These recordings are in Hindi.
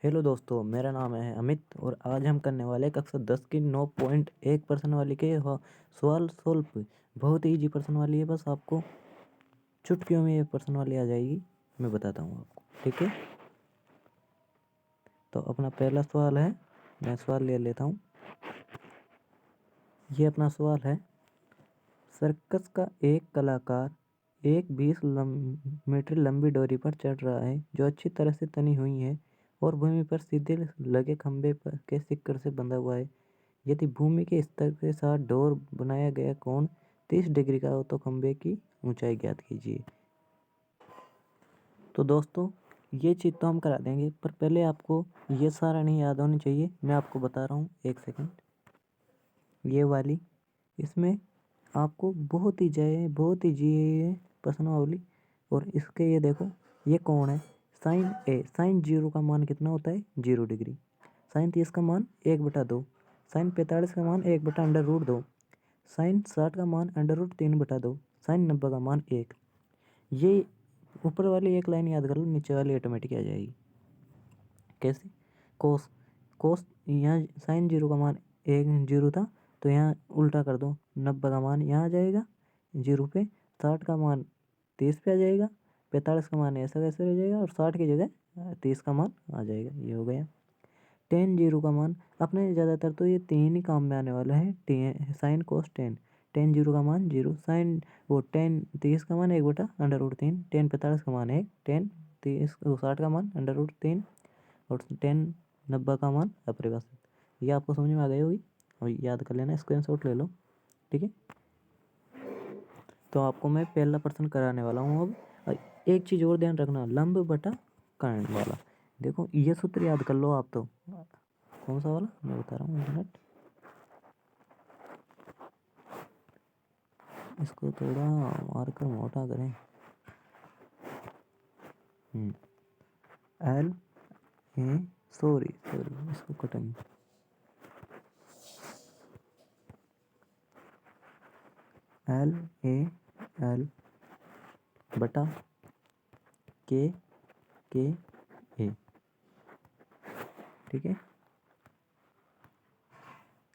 हेलो दोस्तों, मेरा नाम है अमित और आज हम करने वाले कक्षा 10 की 9.1% वाली के सवाल सोल्व। बहुत ईजी पर्सन वाली है, बस आपको चुटकियों में ये पर्सन वाली आ जाएगी। मैं बताता हूँ आपको, ठीक है। तो अपना पहला सवाल है, मैं सवाल ले लेता हूँ। ये अपना सवाल है, सर्कस का एक कलाकार एक 20 मीटर लंबी डोरी पर चढ़ रहा है जो अच्छी तरह से तनी हुई है और भूमि पर सीधे लगे खंभे पर के सिक्कर से बंधा हुआ है। यदि भूमि के स्तर के साथ डोर बनाया गया कोण 30 डिग्री का हो तो खंभे की ऊंचाई ज्ञात कीजिए। तो दोस्तों, ये चीज़ तो हम करा देंगे, पर पहले आपको ये सारा नहीं याद होनी चाहिए। मैं आपको बता रहा हूँ, एक सेकंड। ये वाली, इसमें आपको बहुत ही जी प्रश्नावली। और इसके ये देखो, ये कौन है, साइन 0 का मान कितना होता है, 0 डिग्री। साइन 30 का मान 1/2। साइन 45 का मान 1/√2। साइन 60 का मान √3/2। साइन 90 का मान 1। ये ऊपर वाली एक लाइन याद कर लो, नीचे वाली ऑटोमेटिक आ जाएगी। कैसे? कोस कोस यहाँ साइन 0 का मान 1 0 था, तो यहाँ उल्टा कर दो, 90 का मान यहाँ आ जाएगा 0 पे, 60 का मान 30 पे आ जाएगा, 45 का मान ऐसा कैसे रह जाएगा और 60 की जगह 30 का मान आ जाएगा। ये हो गया। टेन 0 का मान अपने ज़्यादातर तो ये 3 ही काम में आने वाला है, साइन कोस टेन। टेन 0 का मान 0, साइन वो टेन 30 का मान 1/√3, टेन 45 का मान 1, टेन 60 का मान √3 और टेन 90 का मान अपरिभाषित। ये आपको समझ में आ गई होगी और याद कर लेना, स्क्रीनशॉट ले लो, ठीक है। तो आपको मैं पहला प्रश्न कराने वाला हूँ अब। और एक चीज़ और ध्यान रखना, लंब बटा कर्ण वाला। देखो, ये सूत्र याद कर लो आप। तो कौन सा वाला मैं बता रहा हूँ, एक मिनट। इसको थोड़ा मार्कर मोटा करें। एल ए सॉरी इसको कटेंगे। LAL बटा के ए, ठीक है।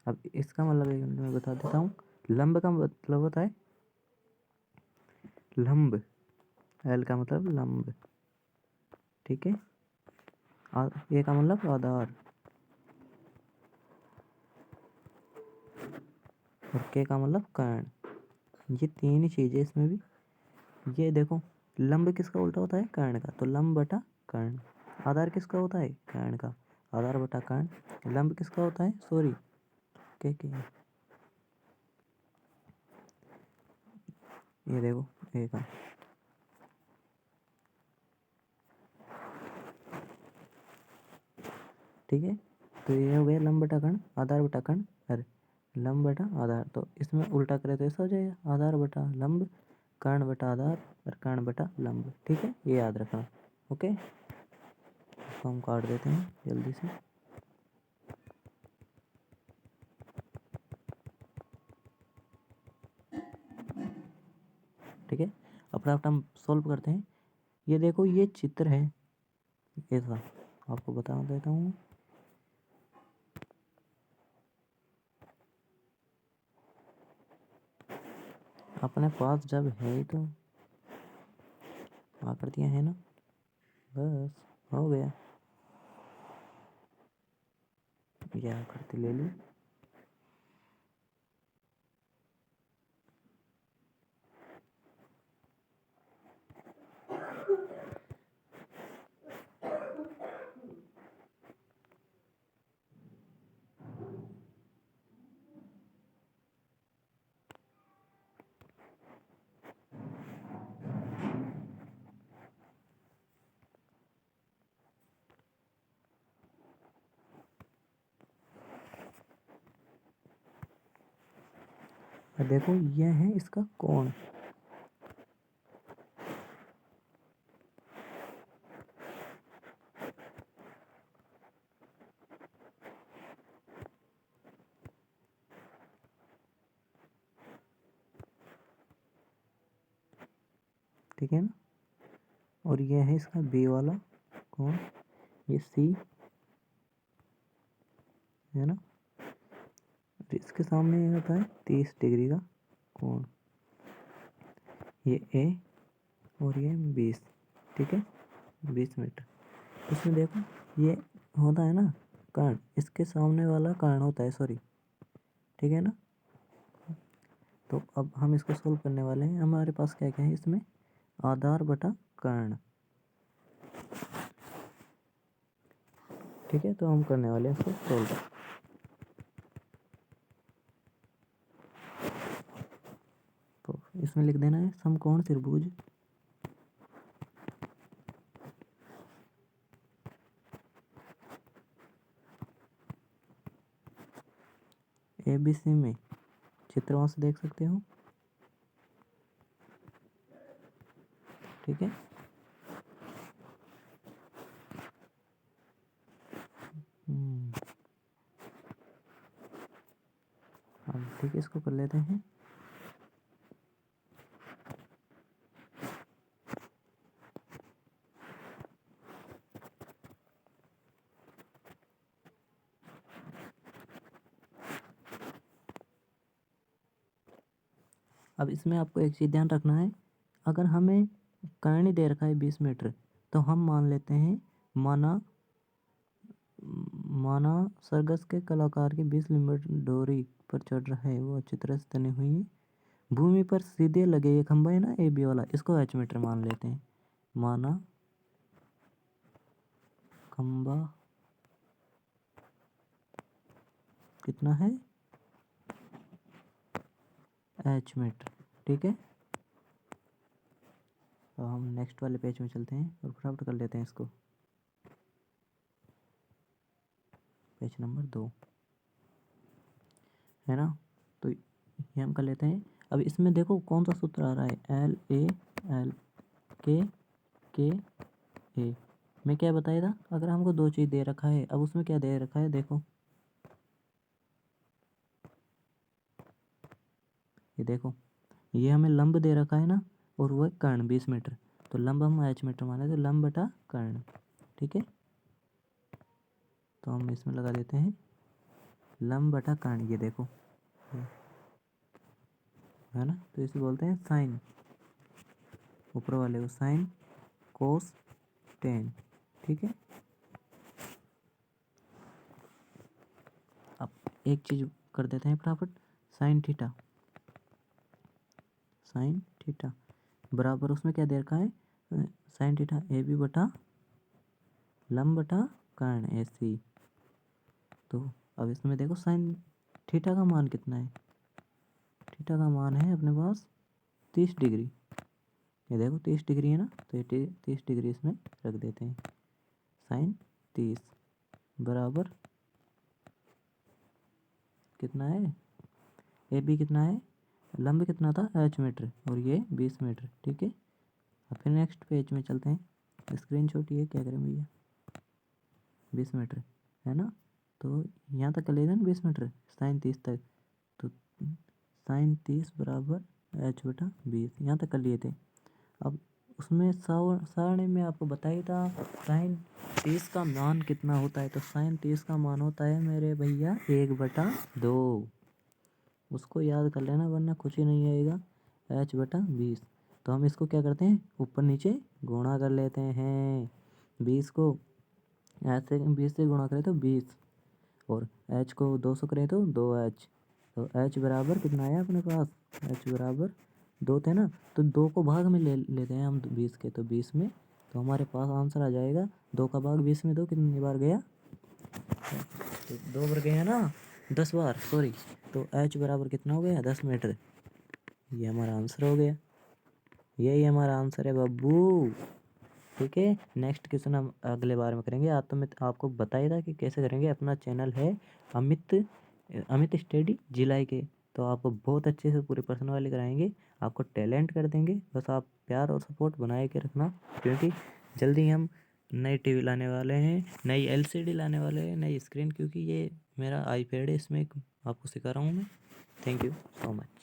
अब इसका मतलब एक मैं बता देता हूँ। लंब का मतलब होता है लंब, एल का मतलब लंब, ठीक है। ए का मतलब आधार और के का मतलब कर्ण। ये तीन ही चीज़ें इसमें भी। ये देखो, लंब किसका उल्टा होता है, कर्ण का, तो लंब बटा कर्ण। आधार किसका होता है, कर्ण का, आधार बटा कर्ण। लंब किसका होता है, सॉरी के ये देखो ए का, ठीक है। तो ये हो गया लंब बटा कर्ण, आधार बटा कर्ण। अरे, लंब बटा आधार, तो इसमें उल्टा करें तो ऐसा हो जाएगा, आधार बटा लंब, कर्ण बटा आधार और कर्ण बटा लंब, ठीक है। ये याद रखना, ओके। इसको हम काट देते हैं जल्दी से, ठीक है। अपना हम सॉल्व करते हैं। ये देखो, ये चित्र है ऐसा, आपको बता देता हूँ। अपने पास जब है तो आकृतियाँ है ना, बस हो गया। ये आकृति ले ली। और देखो, यह है इसका कोण, ठीक है ना। और यह है इसका बी वाला कोण, ये सी है ना। इसके सामने ये होता है 30 डिग्री का कोण, ये ए और ये 20, ठीक है, 20 मीटर। इसमें देखो ये होता है ना कर्ण, इसके सामने वाला कर्ण होता है, सॉरी, ठीक है ना। तो अब हम इसको सोल्व करने वाले हैं। हमारे पास क्या क्या है इसमें, आधार बटा कर्ण, ठीक है। तो हम करने वाले हैं इसको सोल्व। तो इसमें लिख देना है समकोण त्रिभुज ABC में, चित्र वहाँ से देख सकते हो, ठीक है। अब ठीक है, इसको कर लेते हैं। अब इसमें आपको एक चीज़ ध्यान रखना है, अगर हमें कर्ण दे रखा है 20 मीटर, तो हम मान लेते हैं माना सरघस के कलाकार के 20 मीटर डोरी पर चढ़ रहा है, वो अच्छी तरह से तनी हुई है। भूमि पर सीधे लगे ये खंभा है ना AB वाला, इसको H मीटर मान लेते हैं। माना खंभा कितना है, H मीटर, ठीक है। तो हम नेक्स्ट वाले पेज में चलते हैं और फटाफट कर लेते हैं इसको। पेज नंबर 2 है ना। तो ये हम कर लेते हैं। अब इसमें देखो कौन सा सूत्र आ रहा है, LA L K A। मैं क्या बताया था, अगर हमको दो चीज़ दे रखा है, अब उसमें क्या दे रखा है देखो, ये देखो, ये हमें लंब दे रखा है ना, और वो कर्ण 20 मीटर, तो लंब हम H मीटर माने, तो लंब बटा कर्ण, ठीक है। तो हम इसमें लगा देते हैं लंब बटा कर्ण, ये देखो है ना। तो इसे बोलते हैं साइन, ऊपर वाले को साइन कोस टेन, ठीक है। अब एक चीज कर देते हैं फटाफट, साइन थीटा बराबर, उसमें क्या दे रखा है, साइन थीटा AB बटा लंब बटा कर्ण AC। तो अब इसमें देखो साइन थीटा का मान कितना है, थीटा का मान है अपने पास 30 डिग्री, ये देखो 30 डिग्री है ना, तो ये 30 डिग्री इसमें रख देते हैं। साइन 30 बराबर कितना है, AB कितना है, लंब कितना था H मीटर, और ये 20 मीटर, ठीक है। अब फिर नेक्स्ट पेज में चलते हैं। स्क्रीनशॉट ये क्या करें भैया, 20 मीटर है ना। तो यहाँ तक कर लेते हैं 20 मीटर, साइन 30 तक, तो साइन 30 बराबर H बटा 20, यहाँ तक कर लिए थे। अब उसमें सारणी में आपको बताया था साइन 30 का मान कितना होता है, तो साइन 30 का मान होता है मेरे भैया 1/2, उसको याद कर लेना वरना कुछ ही नहीं आएगा, H बटा 20। तो हम इसको क्या करते हैं, ऊपर नीचे गुणा कर लेते हैं, 20 को ऐसे 20 से गुणा करें तो 20, और H को 200 करें तो 2H, तो H बराबर कितना आया अपने पास, H बराबर 2 थे ना, तो 2 को भाग में ले लेते हैं हम 20 के, तो 20 में, तो हमारे पास आंसर आ जाएगा 2 का भाग 20 में 2 कितनी बार गया, तो 2 बार गया ना, 10 बार, सॉरी। तो H बराबर कितना हो गया, 10 मीटर, ये हमारा आंसर हो गया, यही हमारा आंसर है बाबू, ठीक है। नेक्स्ट क्वेश्चन हम अगले बार में करेंगे। आज तो मैं आपको बताया था कि कैसे करेंगे। अपना चैनल है अमित स्टडी जिलाई के, तो आपको बहुत अच्छे से पूरी पर्सन वाली कराएंगे, आपको टैलेंट कर देंगे। बस आप प्यार और सपोर्ट बनाए के रखना, क्योंकि जल्दी हम नई टीवी लाने वाले हैं, नई LCD लाने वाले हैं, नई स्क्रीन, क्योंकि ये मेरा iPad है, इसमें आपको सिखा रहा हूँ मैं। Thank you so much.